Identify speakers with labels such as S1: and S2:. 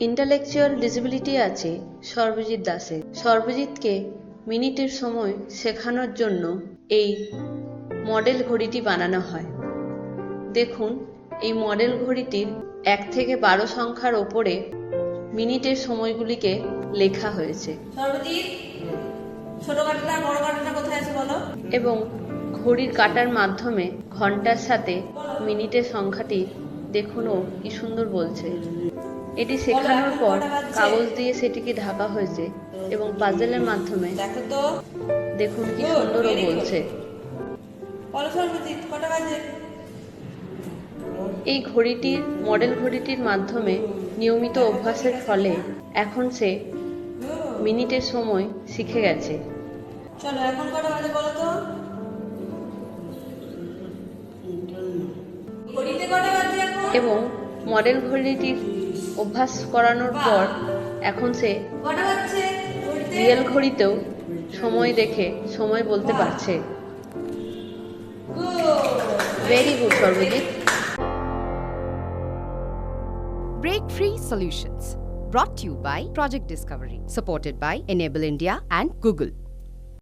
S1: Intellectual disability আছে সর্বজিৎ দাসের। সর্বজিৎকে মিনিটের সময় শেখানোর জন্য এই মডেল ঘড়িটি বানানো হয়। দেখুন, এই মডেল ঘড়িটির 1 থেকে 12 সংখ্যার ওপরে মিনিটের সময়গুলিকে লেখা হয়েছে।
S2: সর্বজিৎ, ছোট কাঁটাটা বড় কাঁটাটা কোথায় আছে বলো?
S1: এবং ঘড়ির কাঁটার মাধ্যমে ঘন্টার সাথে মিনিটের সংখ্যাটি দেখুন ও কি সুন্দর বলছে। এটি শেখানোর পর কাগজ দিয়ে সেটিকে ঢাকা হয়েছে এবং পাজেলের মাধ্যমে
S2: দেখো তো,
S1: দেখুন কি সুন্দর ও বলছে।
S2: বলো সর্বজিৎ, কটা বাজে?
S1: এই ঘড়িটির মডেল ঘড়িটির মাধ্যমে নিয়মিত অভ্যাসের ফলে এখন সে মিনিটের সময় শিখে গেছে।
S2: চলো, এখন কটা বাজে বলো তো? ঘড়িতে কটা বাজে এখন?
S1: এবং মডেল ঘড়িটির অভ্যাস করানোর পর এখন সে
S2: কটা বাজছে ঘড়িতে?
S1: রিয়েল ঘড়িতেও সময় দেখে সময় বলতে পারছে। Very good Sarbajit.
S3: Break Free Solutions, brought to you by Project Discovery, supported by Enable India and Google.